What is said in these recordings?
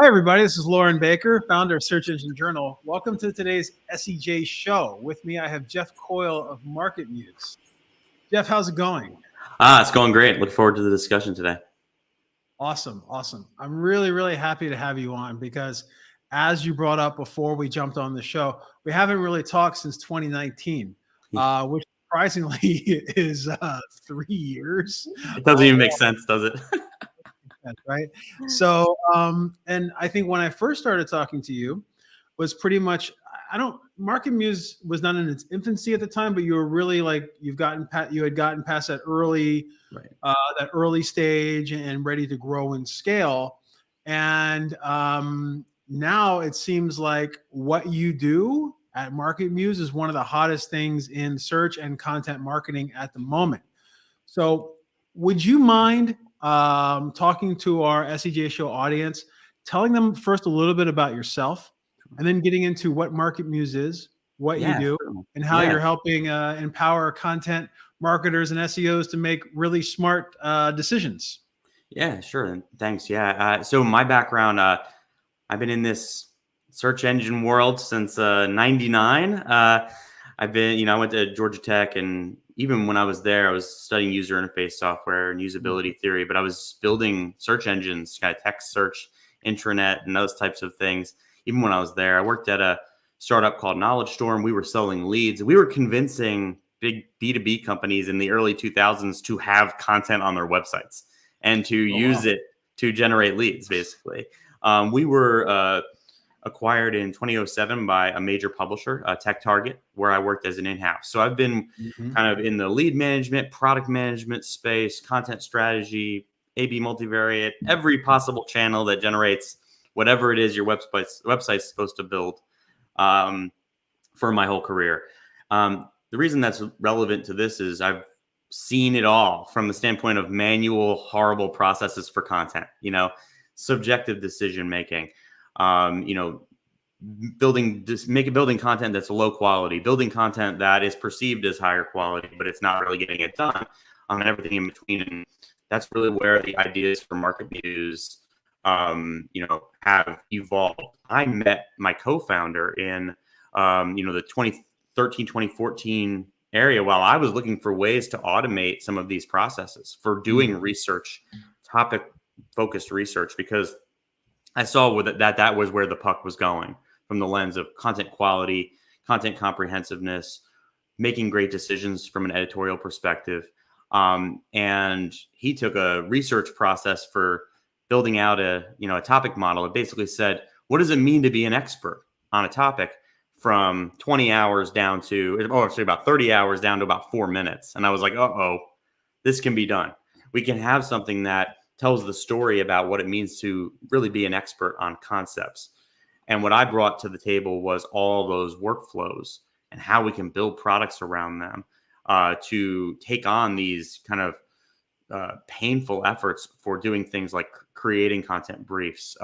Hi, everybody. This is Lauren Baker, founder of Search Engine Journal. Welcome to today's SEJ Show. With me, I have Jeff Coyle of MarketMuse. Jeff, how's it going? It's going great. Look forward to the discussion today. Awesome. I'm really happy to have you on because as you brought up before we jumped on the show, we haven't really talked since 2019, which surprisingly is 3 years. It doesn't even make sense, does it? Right. So, and I think when I first started talking to you was pretty much, MarketMuse was not in its infancy at the time, but you were really like, you had gotten past that early stage and ready to grow and scale. And now it seems like what you do at MarketMuse is one of the hottest things in search and content marketing at the moment. So would you mind talking to our SEJ Show audience, telling them first a little bit about yourself, and then getting into what MarketMuse is, what you do, and how you're helping empower content marketers and SEOs to make really smart decisions? Yeah, sure. And thanks. Yeah. So my background, I've been in this search engine world since '99. I went to Georgia Tech, and even when I was there, I was studying user interface software and usability theory, but I was building search engines, kind of text search, intranet, and those types of things. Even when I was there, I worked at a startup called Knowledge Storm. We were selling leads. We were convincing big B2B companies in the early 2000s to have content on their websites and to use it to generate leads, basically. We were acquired in 2007 by a major publisher, TechTarget, where I worked as an in-house. So I've been kind of in the lead management, product management space, content strategy, A/B multivariate, every possible channel that generates whatever it is your website's supposed to build for my whole career. The reason that's relevant to this is I've seen it all from the standpoint of manual, horrible processes for content, subjective decision making, building content that's low quality, building content that is perceived as higher quality, but it's not really getting it done, and everything in between. And that's really where the ideas for MarketMuse, have evolved. I met my co-founder in, the 2013, 2014 area while I was looking for ways to automate some of these processes for doing research, topic-focused research, because I saw that was where the puck was going from the lens of content quality, content comprehensiveness, making great decisions from an editorial perspective. And he took a research process for building out a topic model. It basically said, what does it mean to be an expert on a topic, from 20 hours down to, about 30 hours down to about 4 minutes. And I was like, this can be done. We can have something that tells the story about what it means to really be an expert on concepts. And what I brought to the table was all those workflows and how we can build products around them to take on these kind of painful efforts for doing things like creating content briefs,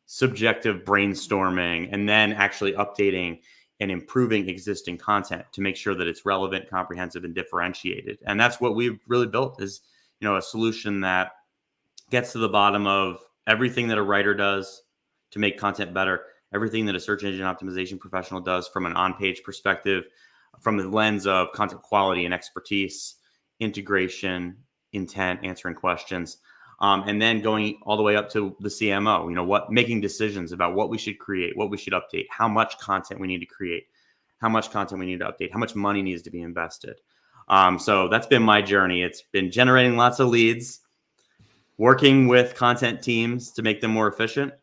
subjective brainstorming, and then actually updating and improving existing content to make sure that it's relevant, comprehensive, and differentiated. And that's what we've really built, is a solution that gets to the bottom of everything that a writer does to make content better, everything that a search engine optimization professional does from an on-page perspective, from the lens of content quality and expertise, integration, intent, answering questions, and then going all the way up to the CMO, making decisions about what we should create, what we should update, how much content we need to create, how much content we need to update, how much money needs to be invested. So that's been my journey. It's been generating lots of leads, working with content teams to make them more efficient,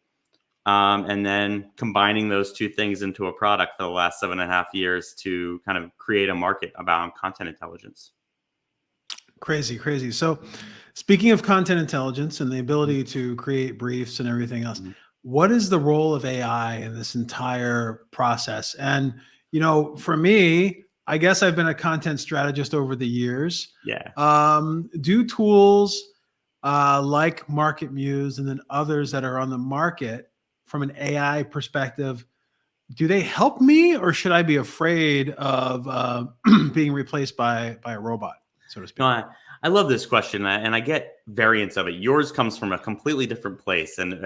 and then combining those two things into a product for the last 7.5 years to kind of create a market about content intelligence. Crazy. So speaking of content intelligence and the ability to create briefs and everything else, what is the role of AI in this entire process? And, for me, I guess I've been a content strategist over the years. Yeah. Do tools like MarketMuse and then others that are on the market from an AI perspective, do they help me, or should I be afraid of being replaced by a robot, so to speak? No, I love this question, and I get variants of it. Yours comes from a completely different place, and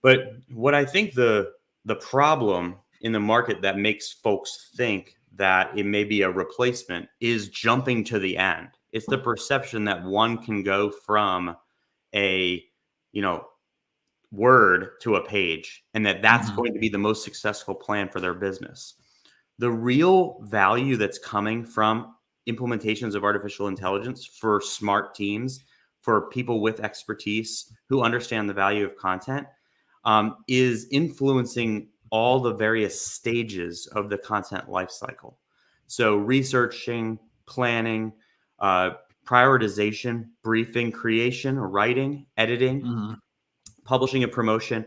but what I think the problem in the market that makes folks think that it may be a replacement is jumping to the end. It's the perception that one can go from a, you know, word to a page, and that's Mhm. going to be the most successful plan for their business. The real value that's coming from implementations of artificial intelligence for smart teams, for people with expertise who understand the value of content, is influencing all the various stages of the content lifecycle. So, researching, planning, uh, prioritization, briefing, creation, writing, editing, Mhm. publishing and promotion,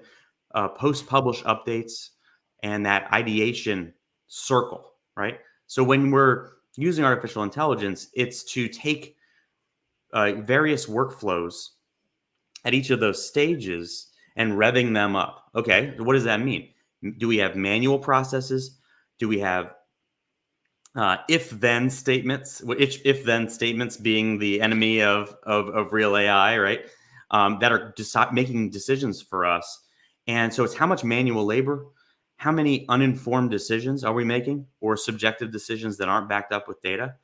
post-publish updates, and that ideation circle, right? So when we're using artificial intelligence, it's to take various workflows at each of those stages and revving them up. Okay, what does that mean? Do we have manual processes? Do we have if-then statements? Which if-then statements being the enemy of real AI, right? That are making decisions for us. And so it's how much manual labor, how many uninformed decisions are we making, or subjective decisions that aren't backed up with data?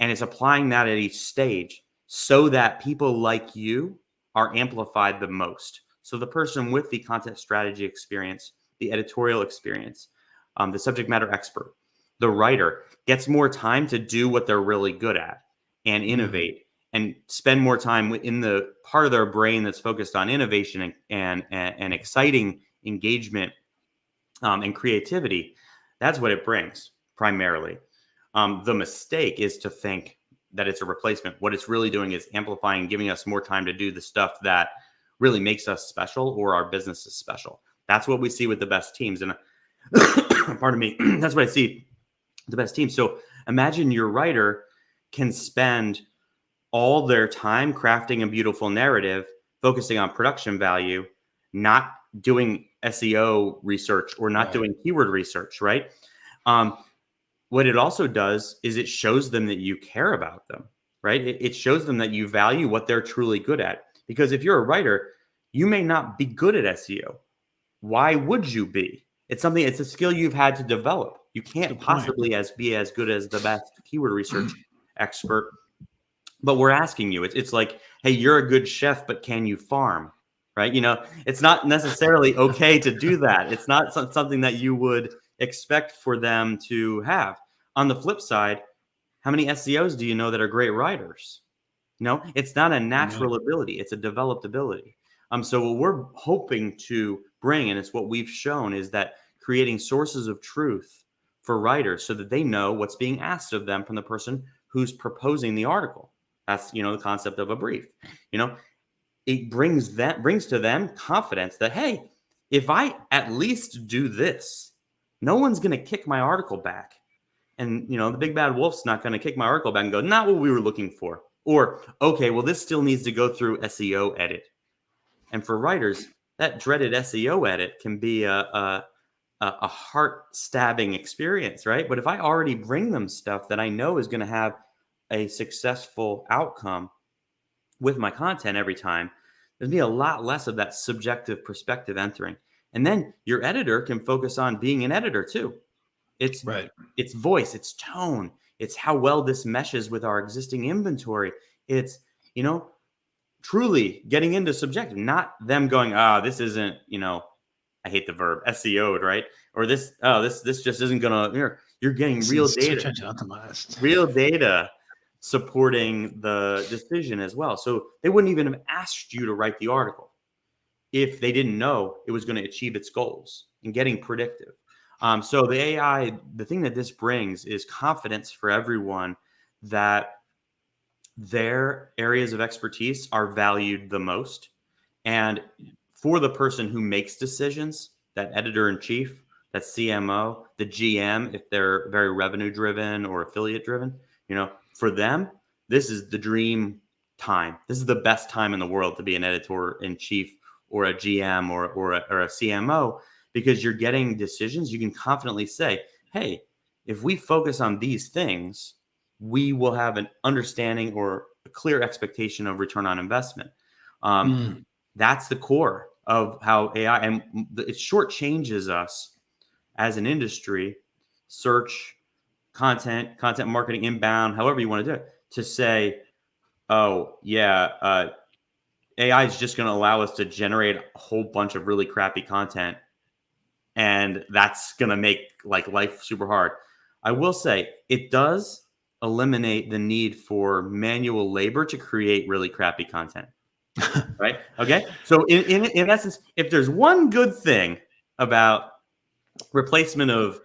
And it's applying that at each stage so that people like you are amplified the most. So the person with the content strategy experience, the editorial experience, the subject matter expert, the writer gets more time to do what they're really good at and Mhm. innovate and spend more time in the part of their brain that's focused on innovation and exciting engagement and creativity. That's what it brings primarily. The mistake is to think that it's a replacement. What it's really doing is amplifying, giving us more time to do the stuff that really makes us special or our business is special. That's what we see with the best teams. And pardon me, that's what I see the best teams. So imagine your writer can spend all their time crafting a beautiful narrative, focusing on production value, not doing SEO research or not Right. doing keyword research, right? Um, what it also does is it shows them that you care about them, right? It shows them that you value what they're truly good at. Because if you're a writer, you may not be good at SEO. Why would you be? It's a skill you've had to develop. You can't Good point. possibly be as good as the best keyword research expert, but we're asking you. It's like, hey, you're a good chef, but can you farm? Right? It's not necessarily okay to do that. It's not something that you would expect for them to have. On the flip side, how many SEOs do you know that are great writers? No, it's not a Right. natural ability, it's a developed ability. So what we're hoping to bring, and it's what we've shown, is that creating sources of truth for writers so that they know what's being asked of them from the person who's proposing the article. That's the concept of a brief. You know, it brings to them confidence that, hey, if I at least do this, no one's gonna kick my article back. And the big bad wolf's not going to kick my article back and go, not what we were looking for. Or, okay, well, this still needs to go through SEO edit. And for writers, that dreaded SEO edit can be a heart stabbing experience, right? But if I already bring them stuff that I know is going to have a successful outcome with my content every time, there's going to be a lot less of that subjective perspective entering. And then your editor can focus on being an editor too. It's Right. it's voice, it's tone, it's how well this meshes with our existing inventory. It's, you know, truly getting into subjective, not them going, this isn't, I hate the verb SEO'd, right? Or this just isn't gonna. You're getting This real is data, search engine optimized. real data supporting the decision as well. So they wouldn't even have asked you to write the article if they didn't know it was going to achieve its goals and getting predictive. So the AI, the thing that this brings is confidence for everyone that their areas of expertise are valued the most. And for the person who makes decisions, that editor in chief, that CMO, the GM, if they're very revenue driven or affiliate driven, for them, this is the dream time. This is the best time in the world to be an editor in chief or a GM or a CMO, because you're getting decisions. You can confidently say, hey, if we focus on these things, we will have an understanding or a clear expectation of return on investment. That's the core of how AI, and it shortchanges us as an industry, search, content marketing, inbound, however you want to do it, to say, oh yeah, AI is just going to allow us to generate a whole bunch of really crappy content, and that's going to make like life super hard. I will say it does eliminate the need for manual labor to create really crappy content. Right? Okay. So in essence, if there's one good thing about replacement of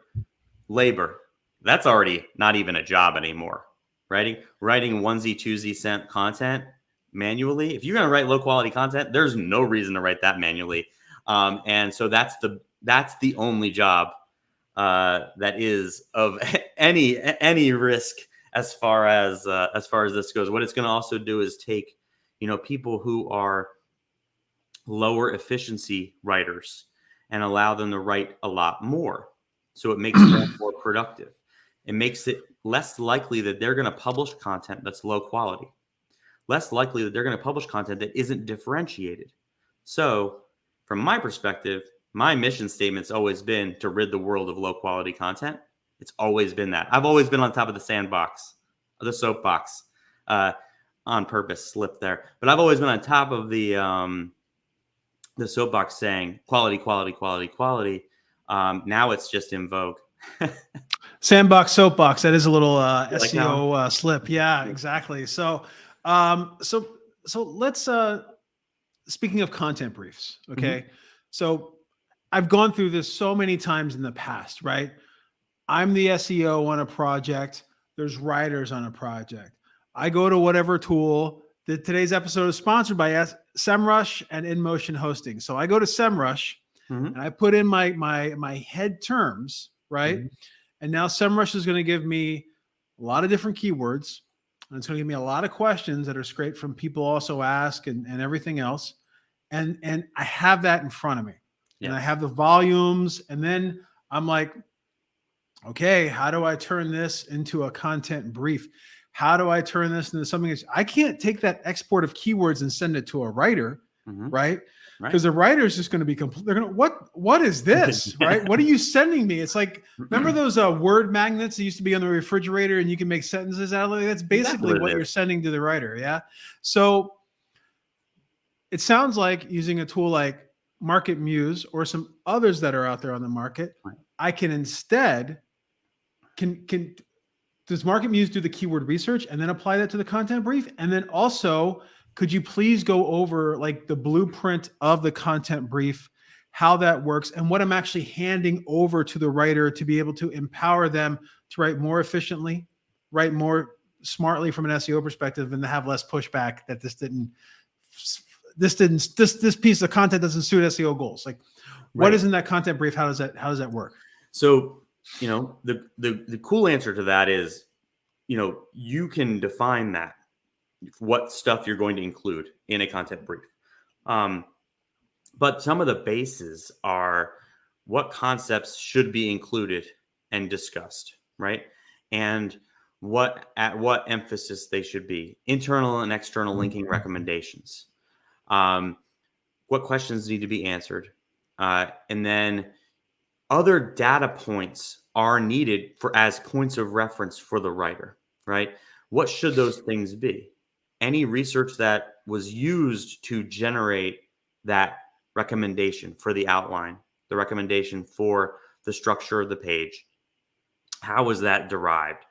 labor, that's already not even a job anymore. Writing onesie twosie cent content manually. If you're going to write low quality content, there's no reason to write that manually. And so that's the only job that is of any risk as far as this goes. What it's going to also do is take, people who are lower efficiency writers and allow them to write a lot more. So it makes them more productive. It makes it less likely that they're going to publish content that's low quality, less likely that they're going to publish content that isn't differentiated. So from my perspective, my mission statement's always been to rid the world of low quality content. It's always been that. I've always been on top of the sandbox, the soapbox, on purpose, slip there. But I've always been on top of the soapbox saying quality, quality, quality, quality. Now it's just in vogue. Sandbox, soapbox. That is a little SEO slip. Yeah, exactly. So let's speaking of content briefs. Okay. So I've gone through this so many times in the past, right? I'm the SEO on a project. There's writers on a project. I go to whatever tool. Today's episode is sponsored by SEMrush and InMotion Hosting. So I go to SEMrush and I put in my head terms, right? And now SEMrush is going to give me a lot of different keywords. And it's going to give me a lot of questions that are straight from people also ask and everything else. And I have that in front of me. And I have the volumes. And then I'm like, okay, how do I turn this into a content brief? How do I turn this into something that's, I can't take that export of keywords and send it to a writer, right? Because the writer is just going to be they're going to, what is this, right? What are you sending me? It's like, remember those word magnets that used to be on the refrigerator and you can make sentences out of it? That's basically what you're sending to the writer, yeah? So it sounds like using a tool like MarketMuse or some others that are out there on the market, I can instead, does MarketMuse do the keyword research and then apply that to the content brief? And then also, could you please go over like the blueprint of the content brief, how that works, and what I'm actually handing over to the writer to be able to empower them to write more efficiently, write more smartly from an SEO perspective, and to have less pushback that this piece of content doesn't suit SEO goals. Like, what is in that content brief? How does that work? So, the cool answer to that is, you can define that, what stuff you're going to include in a content brief. But some of the bases are what concepts should be included and discussed, right? And what emphasis they should be, internal and external linking recommendations. What questions need to be answered. And then other data points are needed as points of reference for the writer, right? What should those things be? Any research that was used to generate that recommendation for the outline, the recommendation for the structure of the page, how was that derived?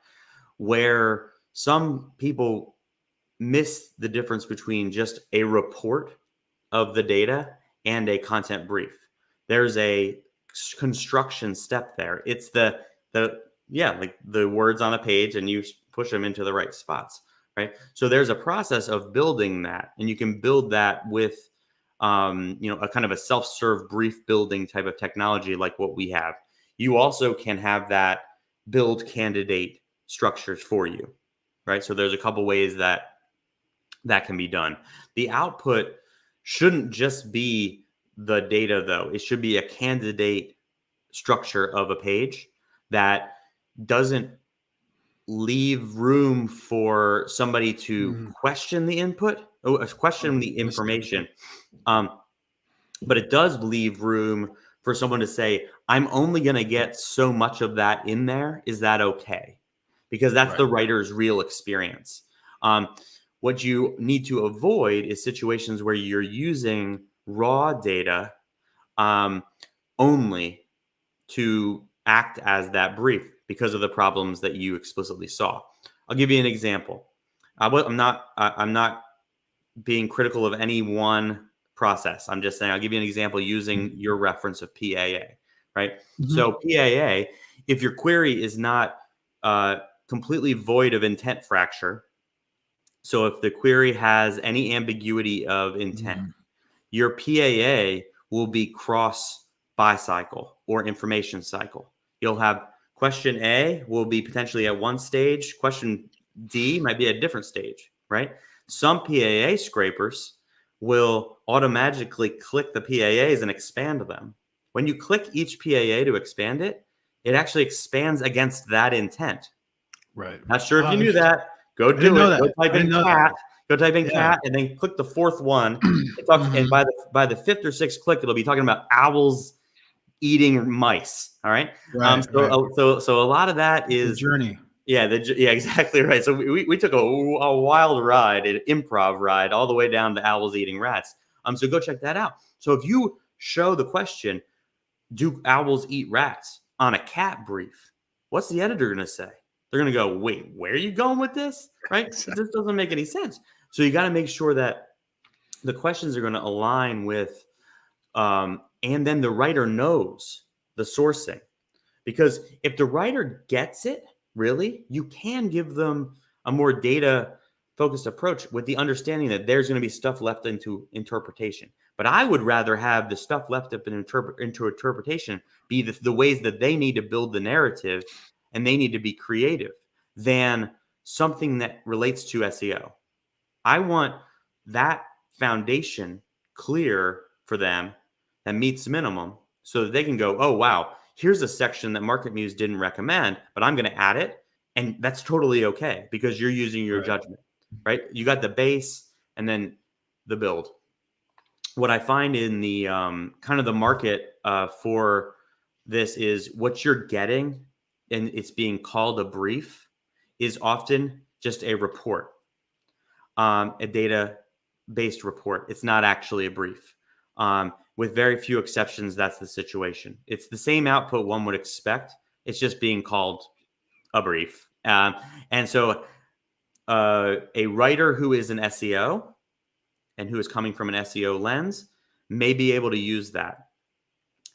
Where some people miss the difference between just a report of the data and a content brief. There's a construction step there. It's like the words on a page and you push them into the right spots, right? So there's a process of building that, and you can build that with a kind of a self-serve brief building type of technology like what we have. You also can have that build candidate structures for you, right? So there's a couple ways that can be done. The output shouldn't just be the data, though. It should be a candidate structure of a page that doesn't leave room for somebody to Mhm. question the input, question the information. But it does leave room for someone to say, I'm only going to get so much of that in there. Is that okay? Because that's Right. the writer's real experience. What you need to avoid is situations where you're using raw data only to act as that brief because of the problems that you explicitly saw. I'll give you an example. I'm not being critical of any one process. I'm just saying I'll give you an example using your reference of PAA, right? Mhm. So PAA, if your query is not completely void of intent fracture, so if the query has any ambiguity of intent, Mhm. your PAA will be cross bicycle or information cycle. You'll have question A will be potentially at one stage, question D might be at a different stage, right? Some PAA scrapers will automatically click the PAAs and expand them. When you click each PAA to expand it, it actually expands against that intent. Right. Not sure if Wow, you knew interesting. that. Go I didn't do know it. that. Go type I in didn't know that. cat. Go type in Yeah. cat, and then click the fourth one. It talks, and Mhm. by the fifth or sixth click, it'll be talking about owls eating mice. All right. Right, right. So a lot of that The is journey. yeah, exactly right. So we took a wild ride, an improv ride, all the way down to owls eating rats. So go check that out. So if you show the question, do owls eat rats on a cat brief? What's the editor going to say? They're going to go, wait, where are you going with this? Right? It Exactly. just doesn't make any sense. So you got to make sure that the questions are going to align with, and then the writer knows the sourcing. Because if the writer gets it, really, you can give them a more data focused approach with the understanding that there's going to be stuff left into interpretation. But I would rather have the stuff left up into interpretation be the ways that they need to build the narrative and they need to be creative than something that relates to SEO. I want that foundation clear for them that meets the minimum so that they can go, oh, wow, here's a section that MarketMuse didn't recommend, but I'm going to add it. And that's totally okay because you're using your Right. judgment, right? You got the base and then the build. What I find in the kind of the market for this is what you're getting, and it's being called a brief, is often just a report, a data based report. It's not actually a brief. With very few exceptions, that's the situation. It's the same output one would expect. It's just being called a brief. And so a writer who is an SEO and who is coming from an SEO lens may be able to use that.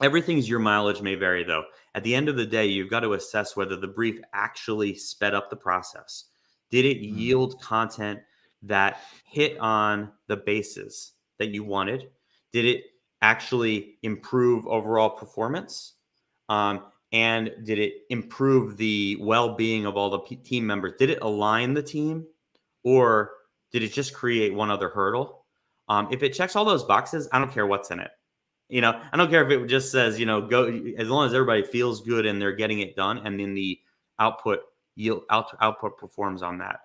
Everything's your mileage may vary, though. At the end of the day, you've got to assess whether the brief actually sped up the process. Did it Mhm. yield content that hit on the bases that you wanted? Did it actually improve overall performance? And did it improve the well being of all the team members? Did it align the team? Or did it just create one other hurdle? If it checks all those boxes, I don't care what's in it. I don't care if it just says, go as long as everybody feels good and they're getting it done, and then the output performs on that.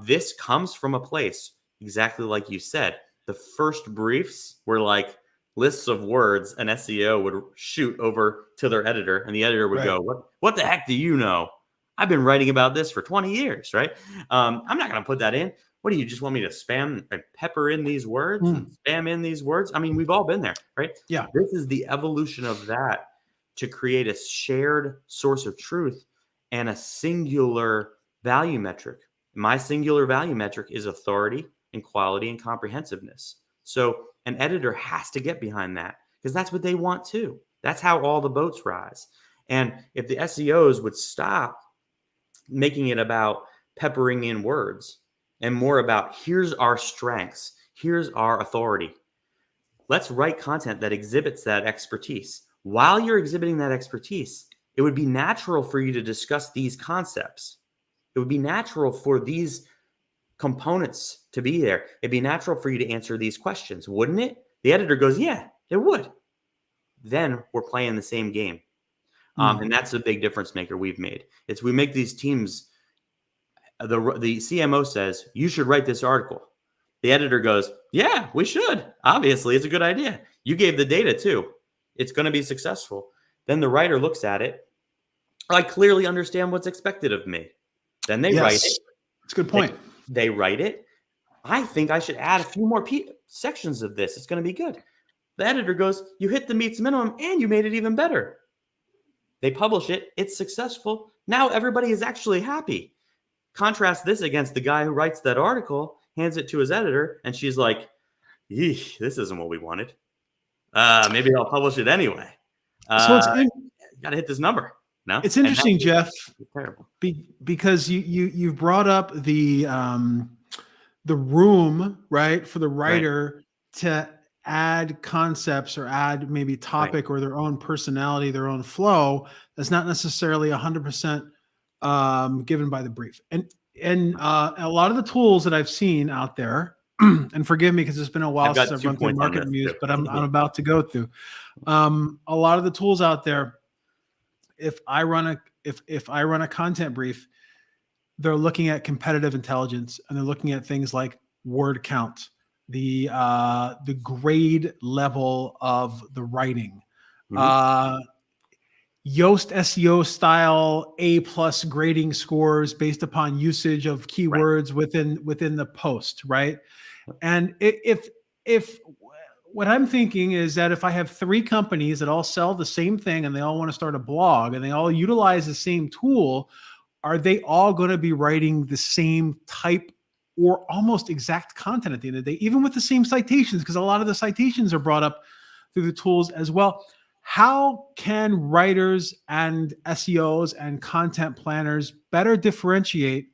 This comes from a place exactly like you said. The first briefs were like lists of words an SEO would shoot over to their editor, and the editor would Right. go, "What the heck do you know? I've been writing about this for 20 years, right? I'm not going to put that in. What do you just want me to spam and pepper in these words and Mm. spam in these words? I mean, we've all been there, right? Yeah. This is the evolution of that to create a shared source of truth and a singular value metric. My singular value metric is authority and quality and comprehensiveness. So an editor has to get behind that because that's what they want too. That's how all the boats rise. And if the SEOs would stop making it about peppering in words and more about here's our strengths, here's our authority. Let's write content that exhibits that expertise. While you're exhibiting that expertise, it would be natural for you to discuss these concepts. It would be natural for these components to be there. It'd be natural for you to answer these questions, wouldn't it? The editor goes, yeah, it would. Then we're playing the same game. Mm. And that's a big difference maker we've made. It's we make these teams the CMO says, you should write this article. The editor goes, yeah, we should. Obviously, it's a good idea. You gave the data too. It's going to be successful. Then the writer looks at it. I clearly understand what's expected of me. Then they write Yes, it. that's a good point. They write it. I think I should add a few more sections of this. It's going to be good. The editor goes, you hit the meets minimum and you made it even better. They publish it. It's successful. Now everybody is actually happy. Contrast this against the guy who writes that article, hands it to his editor, and she's like, this isn't what we wanted. Maybe I'll publish it anyway. So it's got to hit this number. No, it's interesting, Jeff, terrible. Because you brought up the room, right, for the writer to add concepts or add maybe topic or their own personality, their own flow. That's not necessarily 100% given by the brief. And a lot of the tools that I've seen out there, and forgive me because it's been a while since I've run through MarketMuse, but I'm about to go through a lot of the tools out there. If I run a content brief, they're looking at competitive intelligence and they're looking at things like word count, the grade level of the writing, Yoast SEO style A+ grading scores based upon usage of keywords within the post, right? And if what I'm thinking is that if I have 3 companies that all sell the same thing and they all want to start a blog and they all utilize the same tool, are they all going to be writing the same type or almost exact content at the end of the day, even with the same citations? Because a lot of the citations are brought up through the tools as well. How can writers and SEOs and content planners better differentiate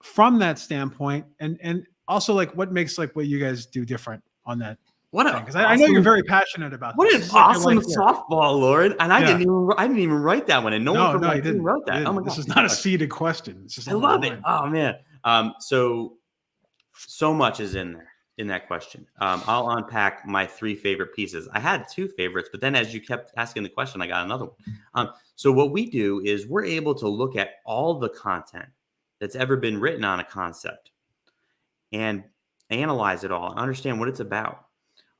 from that standpoint? And also, like, what makes like what you guys do different on that? Because I know you're very passionate about what this. An awesome softball, Lauren. And I didn't even write that one. And no one from my team wrote that. Oh my God. This is not a seeded question. It's just I love it. Oh man. So much is in there in that question. I'll unpack my 3 favorite pieces. I had 2 favorites, but then as you kept asking the question, I got another one. So what we do is we're able to look at all the content that's ever been written on a concept and analyze it all, understand what it's about,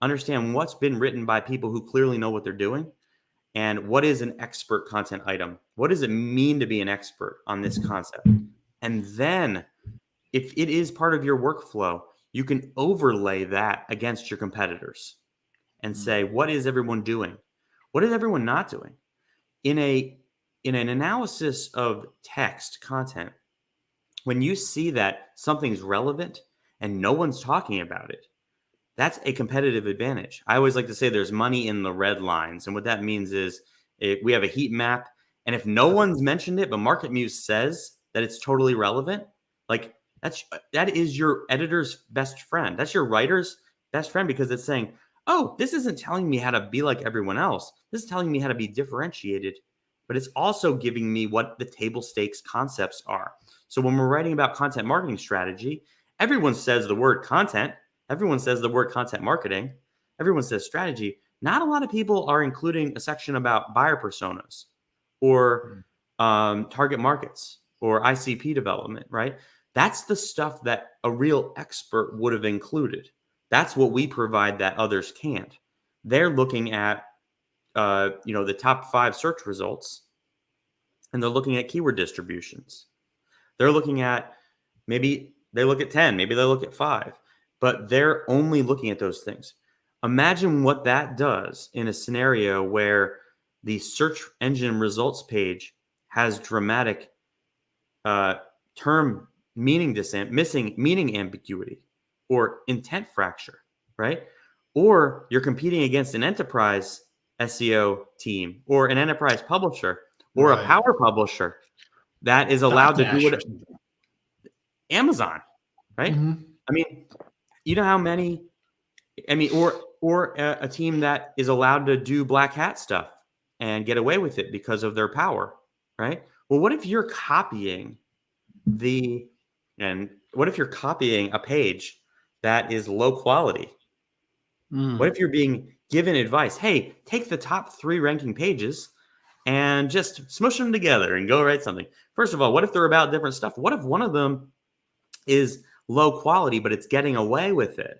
understand what's been written by people who clearly know what they're doing, and what is an expert content item. What does it mean to be an expert on this concept? And then if it is part of your workflow, you can overlay that against your competitors and say, what is everyone doing? What is everyone not doing? In an analysis of text content, when you see that something's relevant and no one's talking about it, that's a competitive advantage. I always like to say there's money in the red lines. And what that means is we have a heat map. And if no one's mentioned it, but MarketMuse says that it's totally relevant, like that is your editor's best friend. That's your writer's best friend, because it's saying, oh, this isn't telling me how to be like everyone else. This is telling me how to be differentiated, but it's also giving me what the table stakes concepts are. So when we're writing about content marketing strategy, everyone says the word content. Everyone says the word content marketing. Everyone says strategy. Not a lot of people are including a section about buyer personas or target markets or ICP development, right? That's the stuff that a real expert would have included. That's what we provide that others can't. They're looking at, the top 5 search results, and they're looking at keyword distributions. They're looking at, maybe they look at 10, maybe they look at 5, but they're only looking at those things. Imagine what that does in a scenario where the search engine results page has dramatic term meaning missing meaning ambiguity or intent fracture, right? Or you're competing against an enterprise SEO team or an enterprise publisher or a power publisher that is allowed to do what Amazon, right? Mm-hmm. I mean, you know how many, or a team that is allowed to do black hat stuff and get away with it because of their power, right? Well, what if you're copying a page that is low quality? What if you're being given advice? Hey, take the top 3 ranking pages and just smush them together and go write something. First of all, what if they're about different stuff? What if one of them is low quality, but it's getting away with it,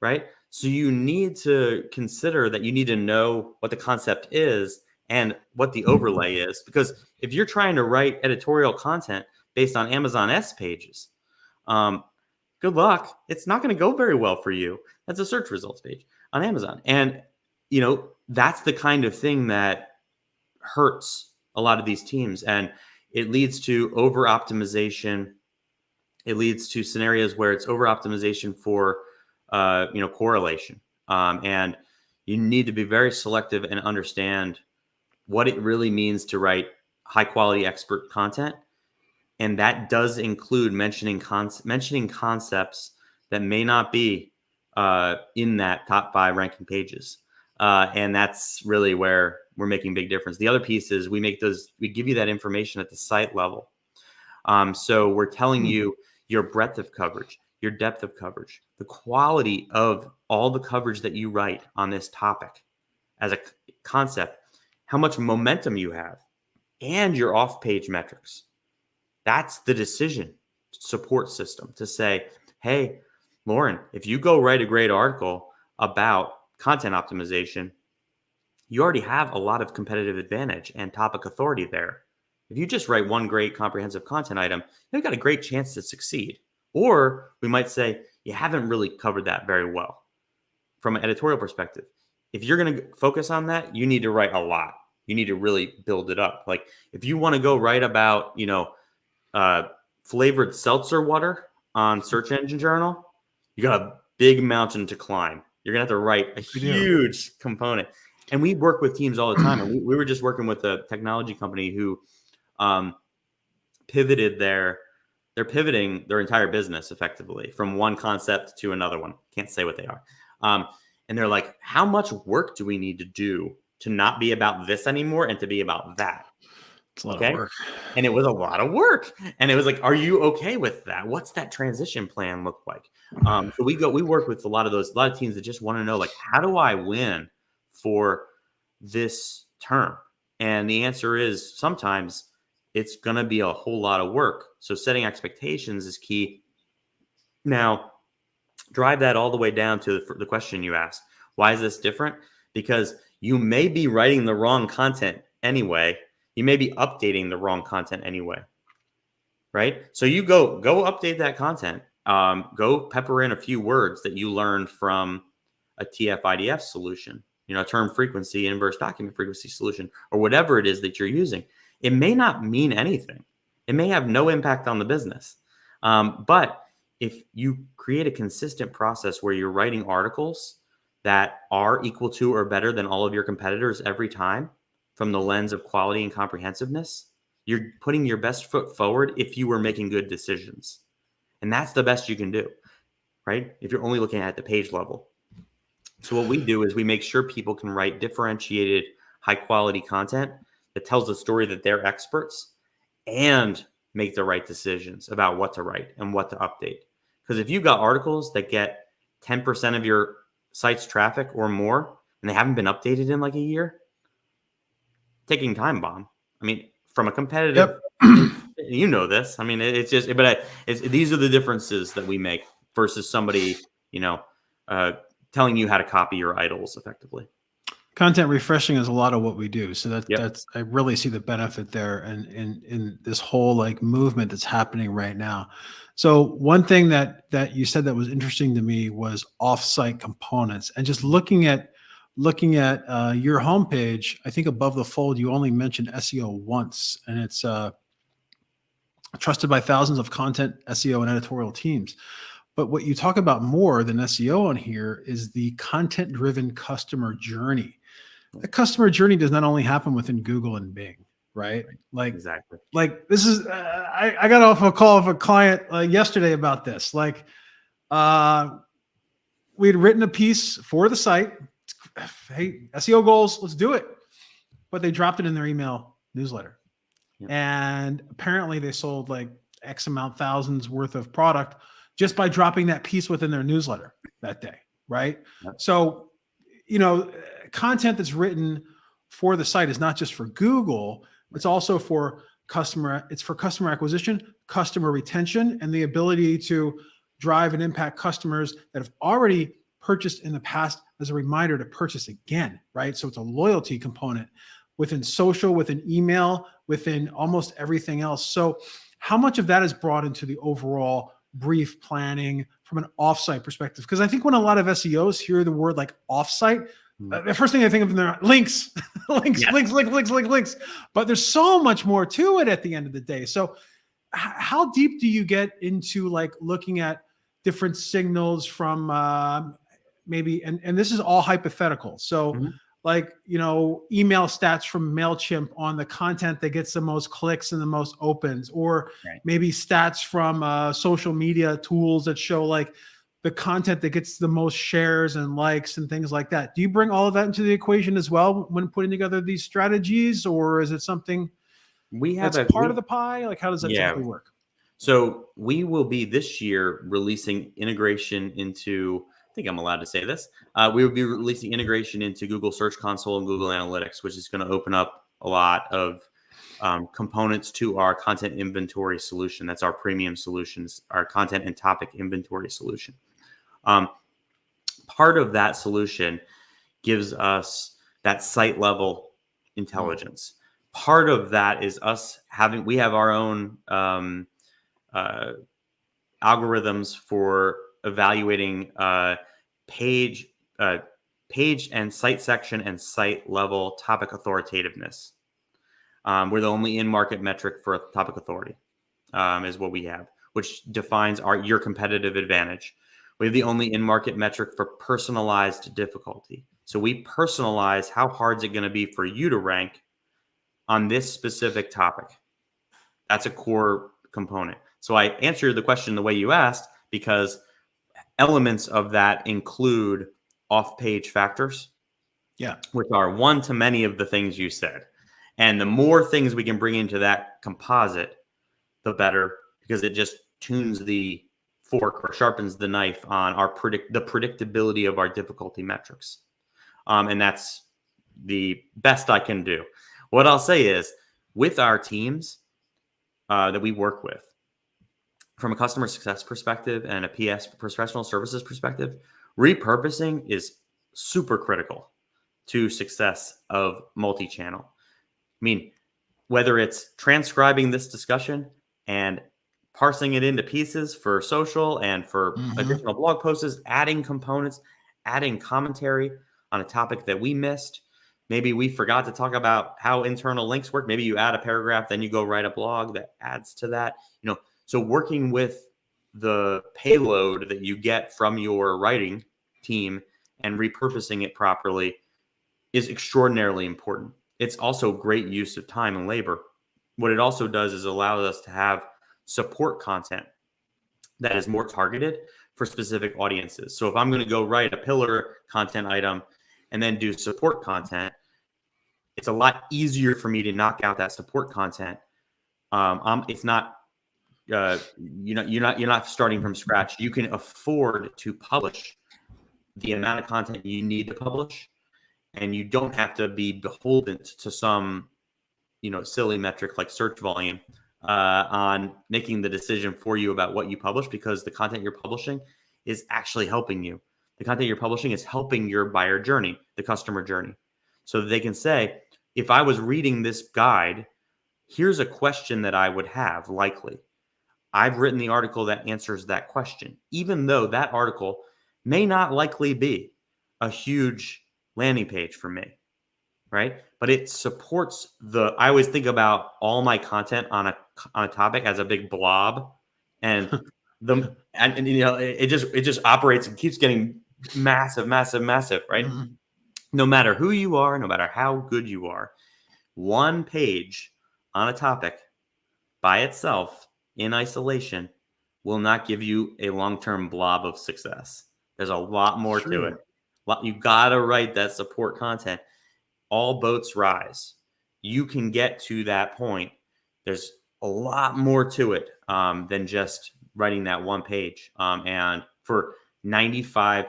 right? So you need to consider that you need to know what the concept is and what the overlay is. Because if you're trying to write editorial content based on Amazon S pages, good luck. It's not going to go very well for you. That's a search results page on Amazon. And, that's the kind of thing that hurts a lot of these teams. And it leads to over optimization. It leads to scenarios where it's over optimization for, correlation. And you need to be very selective and understand what it really means to write high quality expert content. And that does include mentioning concepts that may not be in that top 5 ranking pages. And that's really where we're making a big difference. The other piece is we give you that information at the site level. So we're telling you your breadth of coverage, your depth of coverage, the quality of all the coverage that you write on this topic as a concept, how much momentum you have, and your off-page metrics. That's the decision support system to say, hey, Lauren, if you go write a great article about content optimization, you already have a lot of competitive advantage and topic authority there. If you just write one great comprehensive content item, you've got a great chance to succeed. Or we might say, you haven't really covered that very well from an editorial perspective. If you're going to focus on that, you need to write a lot. You need to really build it up. Like if you want to go write about, flavored seltzer water on Search Engine Journal, you got a big mountain to climb. You're going to have to write a huge component. And we work with teams all the time. And we were just working with a technology company who pivoted they're pivoting their entire business effectively from one concept to another one. Can't say what they are. And they're like, how much work do we need to do to not be about this anymore and to be about that? It's a lot of work. And it was a lot of work. And it was like, are you okay with that? What's that transition plan look like? So we work with a lot of teams that just want to know, like, how do I win for this term? And the answer is sometimes it's going to be a whole lot of work. So setting expectations is key. Now, drive that all the way down to the question you asked. Why is this different? Because you may be writing the wrong content anyway. You may be updating the wrong content anyway, right? So you go update that content. Go pepper in a few words that you learned from a TF-IDF solution, a term frequency, inverse document frequency solution, or whatever it is that you're using. It may not mean anything. It may have no impact on the business. But if you create a consistent process where you're writing articles that are equal to or better than all of your competitors every time, from the lens of quality and comprehensiveness, you're putting your best foot forward if you were making good decisions. And that's the best you can do, right? If you're only looking at the page level. So what we do is we make sure people can write differentiated, high quality content that tells the story that they're experts and make the right decisions about what to write and what to update. Because if you've got articles that get 10% of your site's traffic or more, and they haven't been updated in like a year, taking time bomb. I mean, from a competitive, you know this. I mean, it's just, but these are the differences that we make versus somebody, telling you how to copy your idols effectively. Content refreshing is a lot of what we do. So that's I really see the benefit there, and in this whole like movement that's happening right now. So one thing that you said that was interesting to me was offsite components, and just looking at your homepage. I think above the fold you only mentioned SEO once, and it's trusted by thousands of content, SEO, and editorial teams. But what you talk about more than SEO on here is the content-driven customer journey. The customer journey does not only happen within Google and Bing, right? Like, exactly. Like this is, I got off a call of a client yesterday about this. Like, we'd written a piece for the site. Hey, SEO goals, let's do it. But they dropped it in their email newsletter. Yep. And apparently they sold like X amount thousands worth of product just by dropping that piece within their newsletter that day, right? Yep. So, content that's written for the site is not just for Google, it's also for customer acquisition, customer retention, and the ability to drive and impact customers that have already purchased in the past as a reminder to purchase again, right? So it's a loyalty component within social, within email, within almost everything else. So how much of that is brought into the overall brief planning from an offsite perspective? Because I think when a lot of SEOs hear the word like offsite, the first thing I think of are links, links. But there's so much more to it at the end of the day. So how deep do you get into like looking at different signals from maybe, and this is all hypothetical. So like, email stats from MailChimp on the content that gets the most clicks and the most opens, or maybe stats from social media tools that show like the content that gets the most shares and likes and things like that. Do you bring all of that into the equation as well when putting together these strategies, or is it something that's part of the pie? Like, how does that typically work? So we will be this year releasing integration into, I think I'm allowed to say this. We will be releasing integration into Google Search Console and Google Analytics, which is going to open up a lot of components to our content inventory solution. That's our premium solutions, our content and topic inventory solution. Part of that solution gives us that site level intelligence. Part of that is us we have our own algorithms for evaluating page and site section and site level topic authoritativeness. We're the only in-market metric for topic authority, is what we have, which defines your competitive advantage. We have the only in-market metric for personalized difficulty. So we personalize how hard is it going to be for you to rank on this specific topic. That's a core component. So I answered the question the way you asked, because elements of that include off-page factors, which are one to many of the things you said. And the more things we can bring into that composite, the better, because it just tunes the fork or sharpens the knife on the predictability of our difficulty metrics. And that's the best I can do. What I'll say is, with our teams that we work with, from a customer success perspective and a PS professional services perspective, repurposing is super critical to success of multi-channel. I mean, whether it's transcribing this discussion and parsing it into pieces for social and for additional blog posts, adding components, adding commentary on a topic that we missed. Maybe we forgot to talk about how internal links work. Maybe you add a paragraph, then you go write a blog that adds to that. So working with the payload that you get from your writing team and repurposing it properly is extraordinarily important. It's also great use of time and labor. What it also does is allows us to have support content that is more targeted for specific audiences. So if I'm going to go write a pillar content item and then do support content, it's a lot easier for me to knock out that support content. It's not, you're not starting from scratch. You can afford to publish the amount of content you need to publish, and you don't have to be beholden to some, silly metric like search volume on making the decision for you about what you publish, because the content you're publishing is actually helping you. The content you're publishing is helping your buyer journey, the customer journey. So that they can say, if I was reading this guide, here's a question that I would have likely. I've written the article that answers that question, even though that article may not likely be a huge landing page for me, right? But it supports I always think about all my content on a topic as a big blob, and it just operates and keeps getting massive, right? No matter who you are, no matter how good you are, one page on a topic by itself in isolation will not give you a long-term blob of success. There's a lot more to it. You got to write that support content. All boats rise. You can get to that point. There's a lot more to it than just writing that one page. And for 95%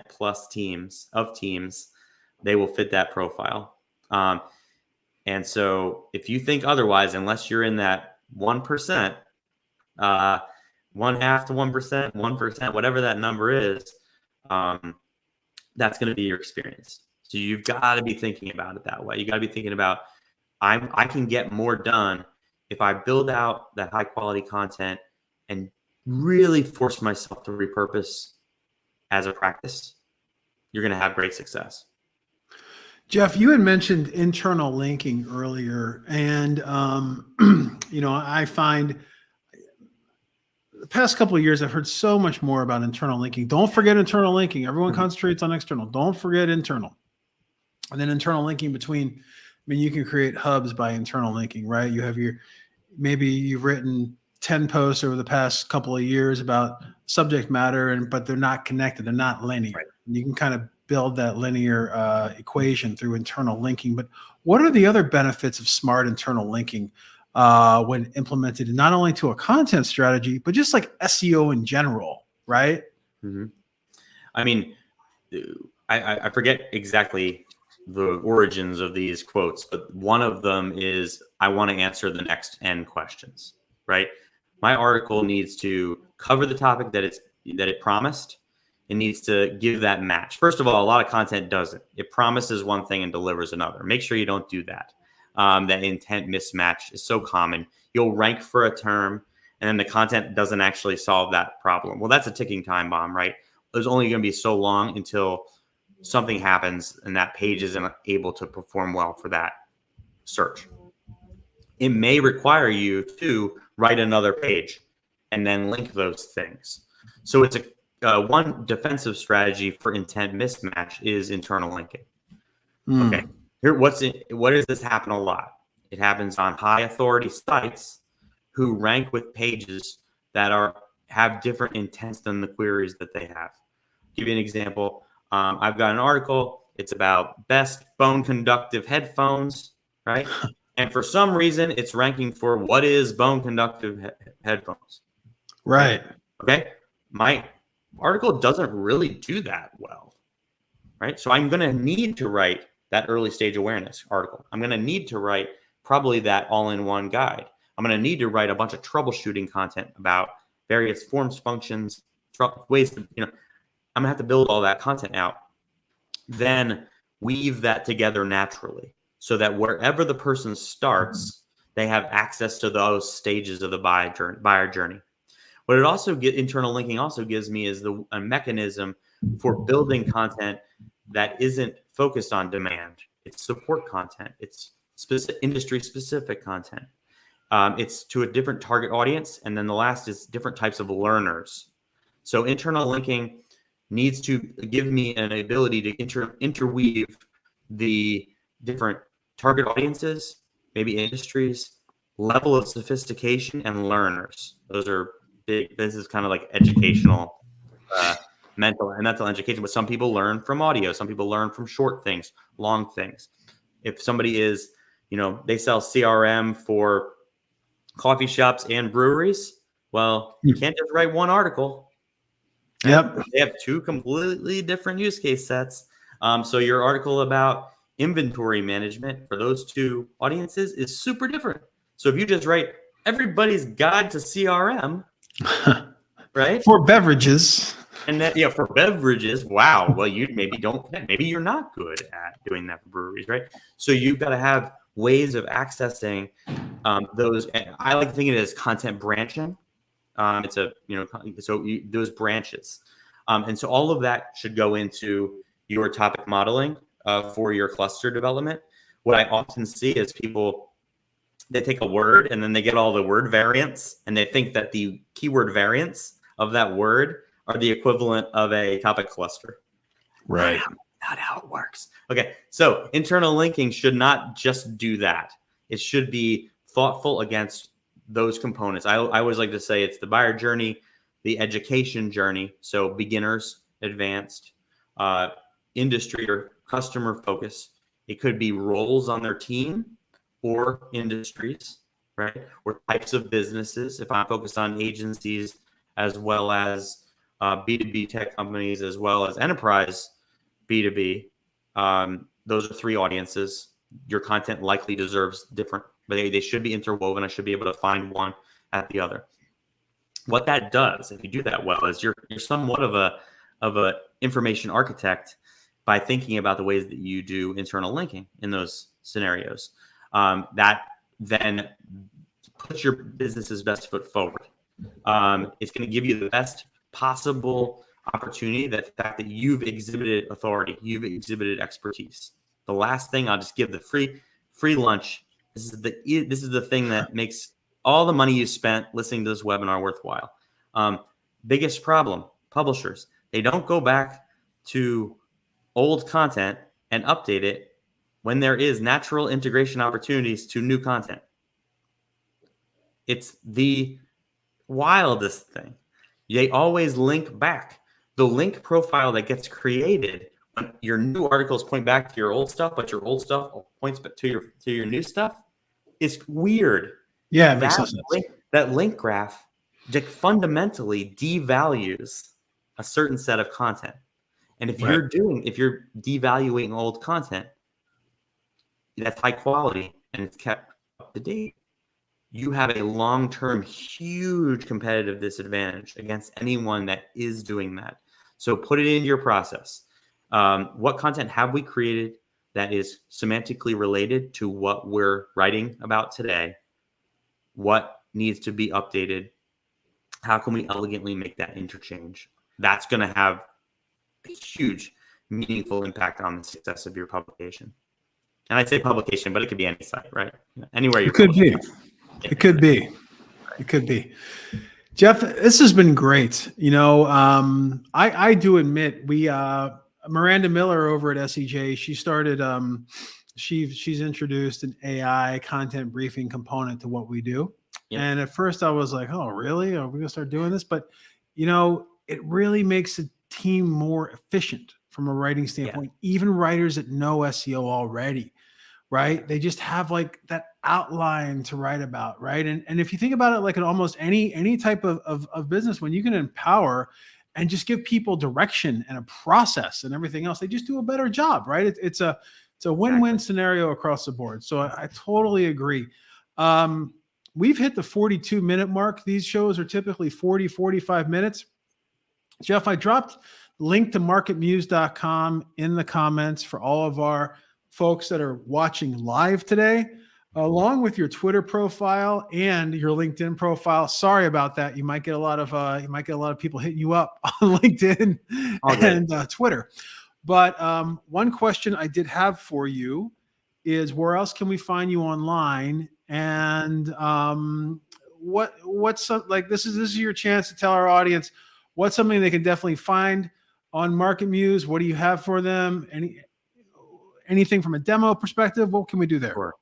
plus teams, they will fit that profile. And so if you think otherwise, unless you're in that 1%, 1/2 to 1%, 1%, whatever that number is, that's going to be your experience. So you've got to be thinking about it that way. You got to be thinking about, I can get more done if I build out that high quality content and really force myself to repurpose as a practice. You're going to have great success. Jeff, you had mentioned internal linking earlier, and I find the past couple of years I've heard so much more about internal linking. Don't forget internal linking. Everyone concentrates on external. Don't forget internal. And then internal linking between. I mean, you can create hubs by internal linking, right? You have maybe you've written 10 posts over the past couple of years about subject matter, but they're not connected. They're not linear. Right. And you can kind of build that linear equation through internal linking. But what are the other benefits of smart internal linking when implemented not only to a content strategy, but just like SEO in general, right? Mm-hmm. I mean, I forget exactly the origins of these quotes, but one of them is, I want to answer the next N questions, right? My article needs to cover the topic that it promised. It needs to give that match. First of all, a lot of content doesn't. It promises one thing and delivers another. Make sure you don't do that. That intent mismatch is so common. You'll rank for a term, and then the content doesn't actually solve that problem. Well, that's a ticking time bomb, right? There's only going to be so long until something happens and that page isn't able to perform well for that search. It may require you to write another page and then link those things. So it's one defensive strategy for intent mismatch is internal linking. Okay, what does this happen a lot? It happens on high authority sites who rank with pages that have different intents than the queries that they have. I'll give you an example. I've got an article. It's about best bone conductive headphones, right? And for some reason, it's ranking for what is bone conductive headphones. Right. Okay. My article doesn't really do that well, right? So I'm going to need to write that early stage awareness article. I'm going to need to write probably that all-in-one guide. I'm going to need to write a bunch of troubleshooting content about various forms, functions, ways to, I'm gonna have to build all that content out, then weave that together naturally so that wherever the person starts, they have access to those stages of the buyer journey. What internal linking also gives me is a mechanism for building content that isn't focused on demand. It's support content. It's industry specific content. It's to a different target audience. And then the last is different types of learners. So internal linking needs to give me an ability to interweave the different target audiences, maybe industries, level of sophistication, and learners. Those are big. This is kind of like educational, mental education. But some people learn from audio. Some people learn from short things, long things. If somebody is, they sell CRM for coffee shops and breweries, well, you can't just write one article. Right? Yep. They have two completely different use case sets. So your article about inventory management for those two audiences is super different. So if you just write everybody's guide to CRM, right? For beverages. And that, for beverages, wow. Well, you maybe you're not good at doing that for breweries, right? So you've got to have ways of accessing those. I like thinking it as content branching. It's those branches. And so all of that should go into your topic modeling for your cluster development. What I often see is people, they take a word and then they get all the word variants and they think that the keyword variants of that word are the equivalent of a topic cluster. Right. Not how it works. Okay. So internal linking should not just do that. It should be thoughtful against those components. I always like to say it's the buyer journey, the education journey. So beginners, advanced, industry or customer focus. It could be roles on their team or industries, right? Or types of businesses. If I'm focused on agencies as well as B2B tech companies, as well as enterprise B2B, those are three audiences. your content likely deserves different, but they should be interwoven. I should be able to find one at the other. What that does, if you do that well, is you're somewhat of a information architect by thinking about the ways that you do internal linking in those scenarios. That then puts your business's best foot forward. It's going to give you the best possible opportunity. That the fact that you've exhibited authority, you've exhibited expertise. The last thing, I'll just give the free lunch. This is the thing that makes all the money you spent listening to this webinar worthwhile. Biggest problem, publishers, they don't go back to old content and update it when there is natural integration opportunities to new content. It's the wildest thing. They always link back. The link profile that gets created when your new articles point back to your old stuff, but your old stuff points back to your new stuff is weird. Yeah, it makes no sense. That link graph fundamentally devalues a certain set of content. And if you're devaluing old content that's high quality and it's kept up to date, you have a long-term huge competitive disadvantage against anyone that is doing that. So put it into your process. What content have we created that is semantically related to what we're writing about today? What needs to be updated? How can we elegantly make that interchange? That's going to have a huge, meaningful impact on the success of your publication. And I say publication, but it could be any site, right? Anywhere you could be. It could be. It could be. Jeff, this has been great. I do admit Miranda Miller over at SEJ, she started, she's introduced an AI content briefing component to what we do. Yep. And at first I was like, oh, really? Are we gonna start doing this? But, it really makes the team more efficient from a writing standpoint. Yeah. Even writers that know SEO already, right? They just have like that outline to write about, right? And if you think about it, like in almost any type of business, when you can empower and just give people direction and a process and everything else, they just do a better job, right? It's a win-win scenario across the board. So I totally agree. We've hit the 42-minute mark. These shows are typically 40, 45 minutes. Jeff, I dropped link to marketmuse.com in the comments for all of our folks that are watching live today, along with your Twitter profile and your LinkedIn profile. Sorry about that. You might get a lot of people hitting you up on LinkedIn and Twitter. But one question I did have for you is, where else can we find you online? And this is your chance to tell our audience what's something they can definitely find on MarketMuse. What do you have for them? Anything from a demo perspective? What can we do there? Sure.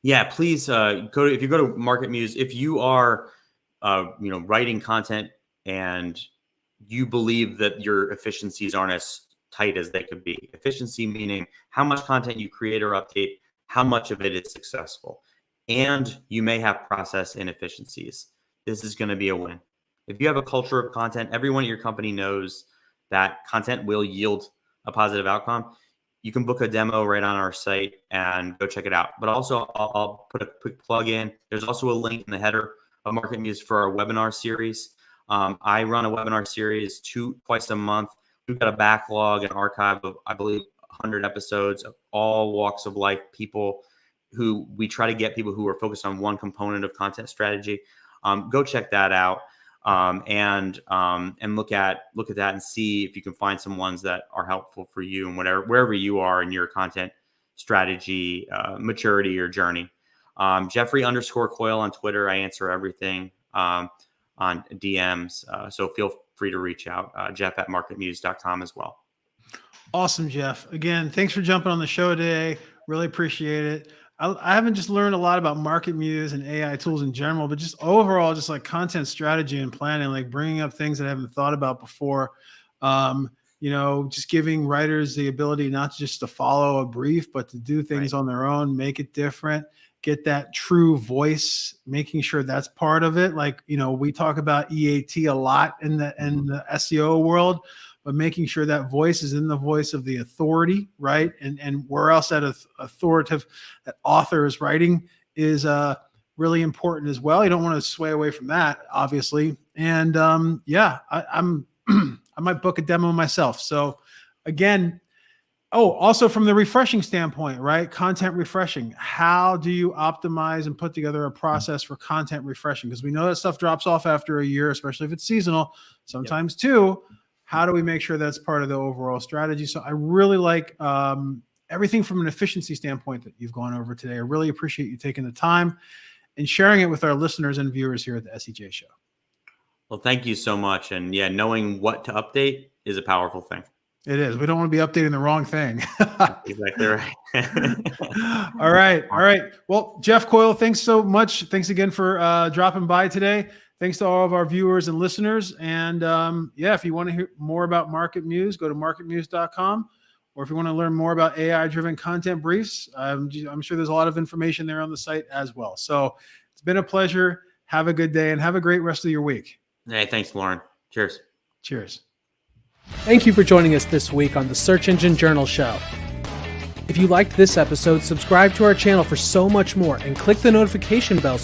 Yeah, please if you go to MarketMuse, if you are writing content and you believe that your efficiencies aren't as tight as they could be. Efficiency meaning how much content you create or update, how much of it is successful. And you may have process inefficiencies. This is going to be a win. If you have a culture of content, everyone at your company knows that content will yield a positive outcome. You can book a demo right on our site and go check it out. But also, I'll put a quick plug in. There's also a link in the header of MarketMuse for our webinar series. I run a webinar series twice a month. We've got a backlog and archive of, I believe, 100 episodes of all walks of life, people who we try to get people who are focused on one component of content strategy. Go check that out. And look at that and see if you can find some ones that are helpful for you and wherever you are in your content strategy, maturity or journey. Jeffrey_Coyle on Twitter. I answer everything on DMs. So feel free to reach out. Jeff@marketmuse.com as well. Awesome, Jeff. Again, thanks for jumping on the show today. Really appreciate it. I haven't just learned a lot about MarketMuse and AI tools in general, but just overall, just like content strategy and planning, like bringing up things that I haven't thought about before. Just giving writers the ability not just to follow a brief, but to do things on their own, make it different, get that true voice, making sure that's part of it. Like, we talk about EAT a lot in the SEO world, but making sure that voice is in the voice of the authority, right? And where else that authoritative, that author is writing is really important as well. You don't want to sway away from that, obviously. And I'm I might book a demo myself. So again, also from the refreshing standpoint, right? Content refreshing. How do you optimize and put together a process for content refreshing? Because we know that stuff drops off after a year, especially if it's seasonal, sometimes too. How do we make sure that's part of the overall strategy? So I really like everything from an efficiency standpoint that you've gone over today. I really appreciate you taking the time and sharing it with our listeners and viewers here at the SEJ Show. Well, thank you so much. And yeah, knowing what to update is a powerful thing. It is. We don't want to be updating the wrong thing. Exactly right. All right. Well, Jeff Coyle, thanks so much. Thanks again for dropping by today. Thanks to all of our viewers and listeners. And if you want to hear more about MarketMuse, go to marketmuse.com. Or if you want to learn more about AI-driven content briefs, I'm sure there's a lot of information there on the site as well. So it's been a pleasure. Have a good day and have a great rest of your week. Hey, thanks, Lauren. Cheers. Cheers. Thank you for joining us this week on the Search Engine Journal Show. If you liked this episode, subscribe to our channel for so much more and click the notification bell